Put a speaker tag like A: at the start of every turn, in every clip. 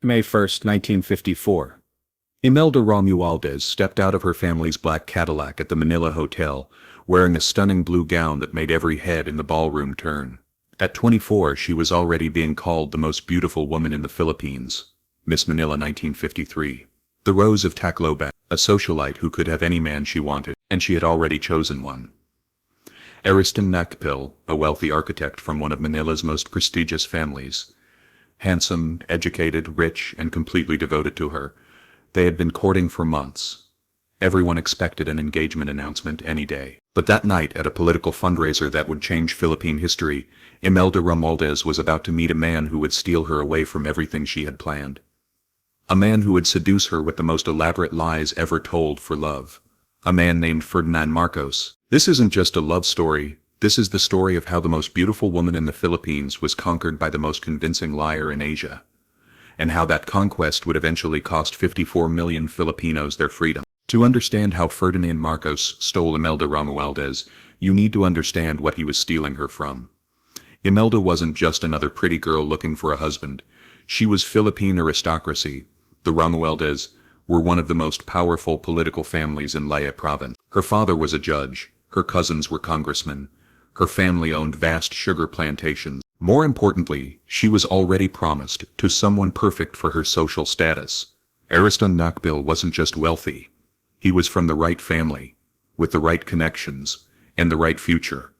A: May 1, 1954. Imelda Romualdez stepped out of her family's black Cadillac at the Manila Hotel, wearing a stunning blue gown that made every head in the ballroom turn. At 24, she was already being called the most beautiful woman in the Philippines. Miss Manila 1953. The Rose of Tacloban, a socialite who could have any man she wanted, and she had already chosen one. Ariston Nakpil, a wealthy architect from one of Manila's most prestigious families. Handsome, educated, rich, and completely devoted to her. They had been courting for months. Everyone expected an engagement announcement any day. But that night, at a political fundraiser that would change Philippine history, Imelda Romualdez was about to meet a man who would steal her away from everything she had planned. A man who would seduce her with the most elaborate lies ever told for love. A man named Ferdinand Marcos. This isn't just a love story, this is the story of how the most beautiful woman in the Philippines was conquered by the most convincing liar in Asia. And how that conquest would eventually cost 54 million Filipinos their freedom. To understand how Ferdinand Marcos stole Imelda Romualdez, you need to understand what he was stealing her from. Imelda wasn't just another pretty girl looking for a husband. She was Philippine aristocracy. The Romualdez were one of the most powerful political families in Leyte province. Her father was a judge, her cousins were congressmen, her family owned vast sugar plantations. More importantly, she was already promised to someone perfect for her social status. Ariston Nakpil wasn't just wealthy. He was from the right family, with the right connections, and the right future.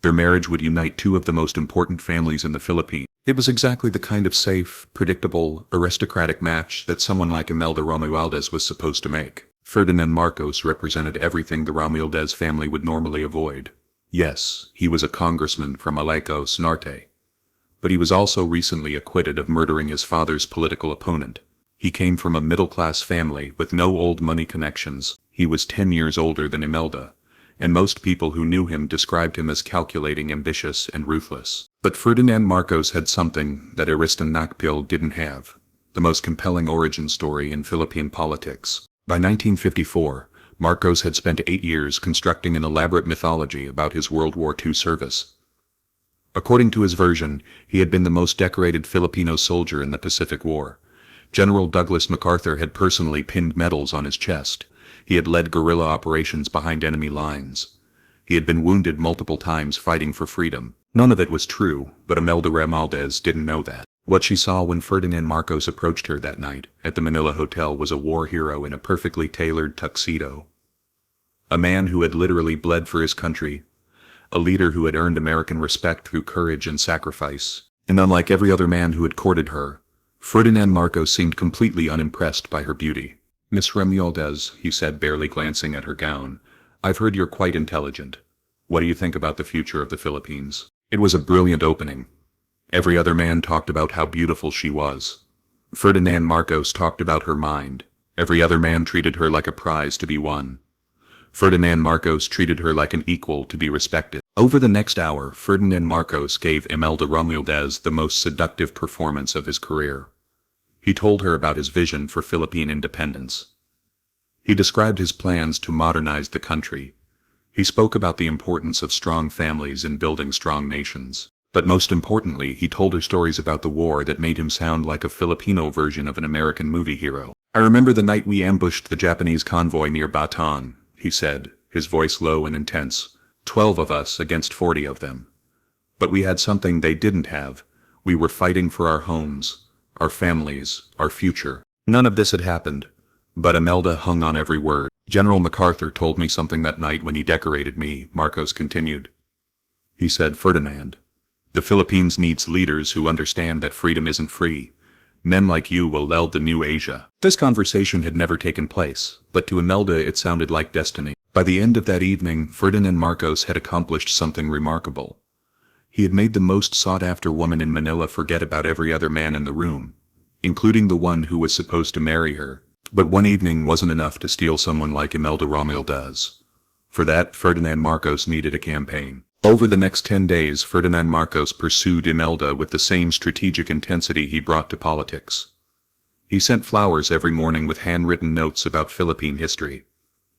A: Their marriage would unite two of the most important families in the Philippines. It was exactly the kind of safe, predictable, aristocratic match that someone like Imelda Romualdez was supposed to make. Ferdinand Marcos represented everything the Romualdez family would normally avoid. Yes, he was a congressman from Ilocos Norte. But he was also recently acquitted of murdering his father's political opponent. He came from a middle-class family with no old money connections. He was 10 years older than Imelda, and most people who knew him described him as calculating, ambitious, and ruthless. But Ferdinand Marcos had something that Ariston Nakpil didn't have: the most compelling origin story in Philippine politics. By 1954, Marcos had spent 8 years constructing an elaborate mythology about his World War II service. According to his version, he had been the most decorated Filipino soldier in the Pacific War. General Douglas MacArthur had personally pinned medals on his chest. He had led guerrilla operations behind enemy lines. He had been wounded multiple times fighting for freedom. None of it was true, but Imelda Romualdez didn't know that. What she saw when Ferdinand Marcos approached her that night at the Manila Hotel was a war hero in a perfectly tailored tuxedo. A man who had literally bled for his country. A leader who had earned American respect through courage and sacrifice. And unlike every other man who had courted her, Ferdinand Marcos seemed completely unimpressed by her beauty. "Miss Romualdez," he said, barely glancing at her gown, "I've heard you're quite intelligent. What do you think about the future of the Philippines?" It was a brilliant opening. Every other man talked about how beautiful she was. Ferdinand Marcos talked about her mind. Every other man treated her like a prize to be won. Ferdinand Marcos treated her like an equal to be respected. Over the next hour, Ferdinand Marcos gave Imelda Romualdez the most seductive performance of his career. He told her about his vision for Philippine independence. He described his plans to modernize the country. He spoke about the importance of strong families in building strong nations. But most importantly, he told her stories about the war that made him sound like a Filipino version of an American movie hero. "I remember the night we ambushed the Japanese convoy near Bataan," he said, his voice low and intense. 12 of us against 40 of them. But we had something they didn't have. We were fighting for our homes, our families, our future. None of this had happened. But Imelda hung on every word. "General MacArthur told me something that night when he decorated me," Marcos continued. He said, "Ferdinand, the Philippines needs leaders who understand that freedom isn't free. Men like you will lead the new Asia." This conversation had never taken place, but to Imelda it sounded like destiny. By the end of that evening, Ferdinand Marcos had accomplished something remarkable. He had made the most sought-after woman in Manila forget about every other man in the room, including the one who was supposed to marry her. But one evening wasn't enough to steal someone like Imelda Romualdez. For that, Ferdinand Marcos needed a campaign. Over the next 10 days, Ferdinand Marcos pursued Imelda with the same strategic intensity he brought to politics. He sent flowers every morning with handwritten notes about Philippine history.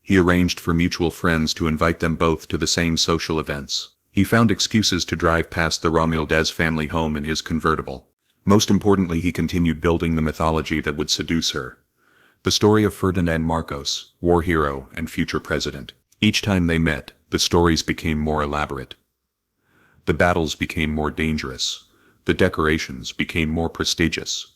A: He arranged for mutual friends to invite them both to the same social events. He found excuses to drive past the Romualdez family home in his convertible. Most importantly, he continued building the mythology that would seduce her. The story of Ferdinand Marcos, war hero and future president. Each time they met, the stories became more elaborate. The battles became more dangerous. The decorations became more prestigious.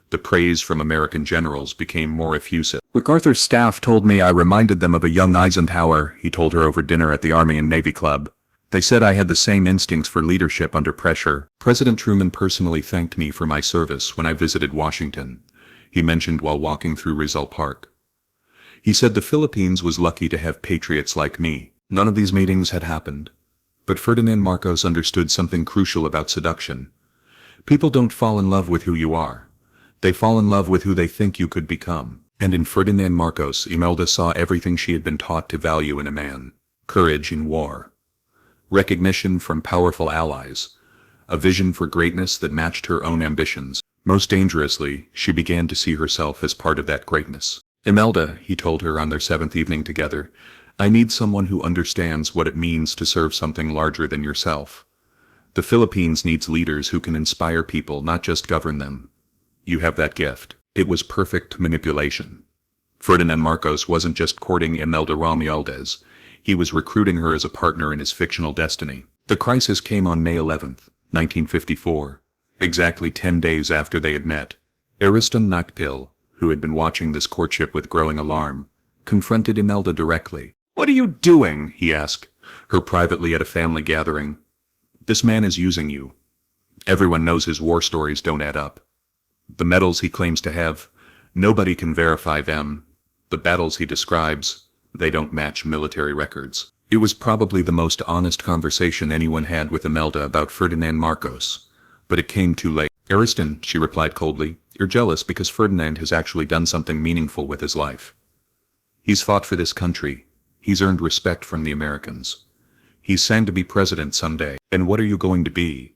A: The praise from American generals became more effusive. MacArthur's staff told me I reminded them of a young Eisenhower, he told her over dinner at the Army and Navy Club. They said I had the same instincts for leadership under pressure. President Truman personally thanked me for my service when I visited Washington, he mentioned while walking through Rizal Park. He said the Philippines was lucky to have patriots like me. None of these meetings had happened. But Ferdinand Marcos understood something crucial about seduction. People don't fall in love with who you are. They fall in love with who they think you could become. And in Ferdinand Marcos, Imelda saw everything she had been taught to value in a man. Courage in war. Recognition from powerful allies. A vision for greatness that matched her own ambitions. Most dangerously, she began to see herself as part of that greatness. Imelda, he told her on their 7th evening together, I need someone who understands what it means to serve something larger than yourself. The Philippines needs leaders who can inspire people, not just govern them. You have that gift. It was perfect manipulation. Ferdinand Marcos wasn't just courting Imelda Romualdez. He was recruiting her as a partner in his fictional destiny. The crisis came on May 11, 1954, exactly 10 days after they had met. Ariston Nakpil, who had been watching this courtship with growing alarm, confronted Imelda directly. What are you doing? He asked her privately at a family gathering. This man is using you. Everyone knows his war stories don't add up. The medals he claims to have, nobody can verify them. The battles he describes, they don't match military records. It was probably the most honest conversation anyone had with Imelda about Ferdinand Marcos. But it came too late. Ariston, she replied coldly, you're jealous because Ferdinand has actually done something meaningful with his life. He's fought for this country. He's earned respect from the Americans. He's signed to be president someday. And what are you going to be?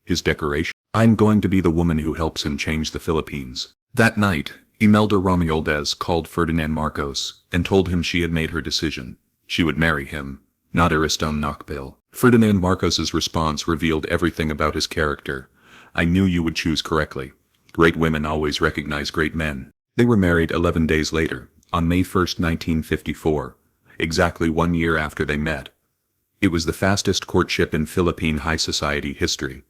A: His decoration? I'm going to be the woman who helps him change the Philippines. That night, Imelda Romualdez called Ferdinand Marcos and told him she had made her decision. She would marry him, not Ariston Nakpil. Ferdinand Marcos's response revealed everything about his character. I knew you would choose correctly. Great women always recognize great men. They were married 11 days later, on May 1, 1954, exactly 1 year after they met. It was the fastest courtship in Philippine high society history.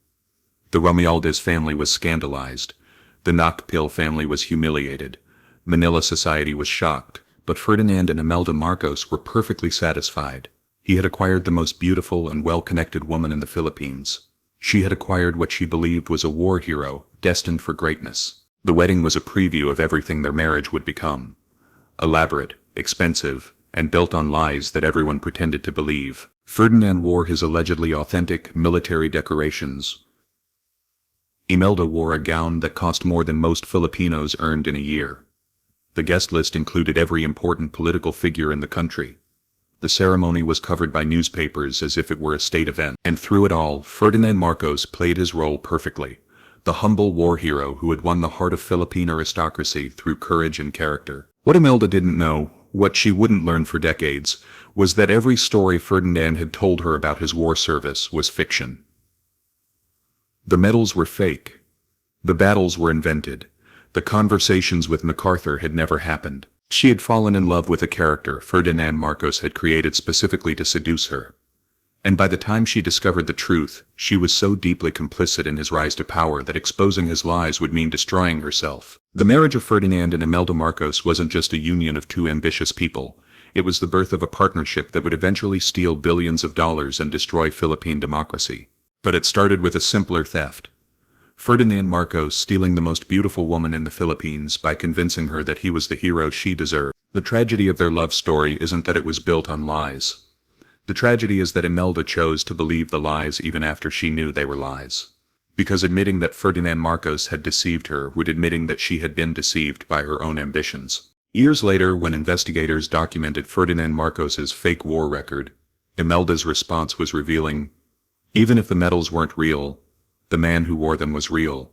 A: The Romualdez family was scandalized. The Nakpil family was humiliated. Manila society was shocked, but Ferdinand and Imelda Marcos were perfectly satisfied. He had acquired the most beautiful and well-connected woman in the Philippines. She had acquired what she believed was a war hero, destined for greatness. The wedding was a preview of everything their marriage would become. Elaborate, expensive, and built on lies that everyone pretended to believe. Ferdinand wore his allegedly authentic military decorations. Imelda wore a gown that cost more than most Filipinos earned in a year. The guest list included every important political figure in the country. The ceremony was covered by newspapers as if it were a state event. And through it all, Ferdinand Marcos played his role perfectly. The humble war hero who had won the heart of Philippine aristocracy through courage and character. What Imelda didn't know, what she wouldn't learn for decades, was that every story Ferdinand had told her about his war service was fiction. The medals were fake. The battles were invented. The conversations with MacArthur had never happened. She had fallen in love with a character Ferdinand Marcos had created specifically to seduce her. And by the time she discovered the truth, she was so deeply complicit in his rise to power that exposing his lies would mean destroying herself. The marriage of Ferdinand and Imelda Marcos wasn't just a union of two ambitious people. It was the birth of a partnership that would eventually steal billions of dollars and destroy Philippine democracy. But it started with a simpler theft. Ferdinand Marcos stealing the most beautiful woman in the Philippines by convincing her that he was the hero she deserved. The tragedy of their love story isn't that it was built on lies. The tragedy is that Imelda chose to believe the lies even after she knew they were lies. Because admitting that Ferdinand Marcos had deceived her would admitting that she had been deceived by her own ambitions. Years later, when investigators documented Ferdinand Marcos's fake war record, Imelda's response was revealing. Even if the medals weren't real, the man who wore them was real,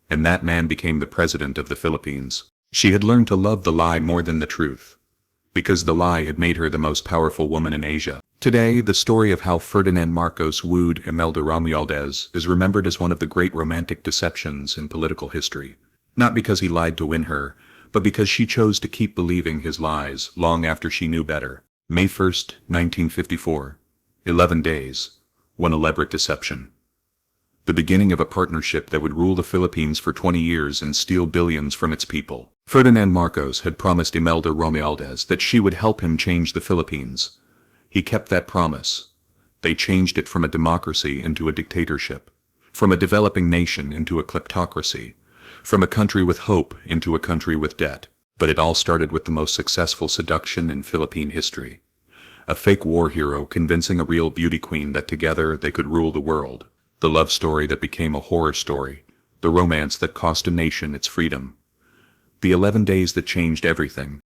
A: and that man became the president of the Philippines. She had learned to love the lie more than the truth, because the lie had made her the most powerful woman in Asia. Today, the story of how Ferdinand Marcos wooed Imelda Romualdez is remembered as one of the great romantic deceptions in political history. Not because he lied to win her, but because she chose to keep believing his lies long after she knew better. May 1st, 1954. 11 days. One elaborate deception. The beginning of a partnership that would rule the Philippines for 20 years and steal billions from its people. Ferdinand Marcos had promised Imelda Romualdez that she would help him change the Philippines. He kept that promise. They changed it from a democracy into a dictatorship, from a developing nation into a kleptocracy, from a country with hope into a country with debt. But it all started with the most successful seduction in Philippine history. A fake war hero convincing a real beauty queen that together they could rule the world. The love story that became a horror story. The romance that cost a nation its freedom. The 11 days that changed everything.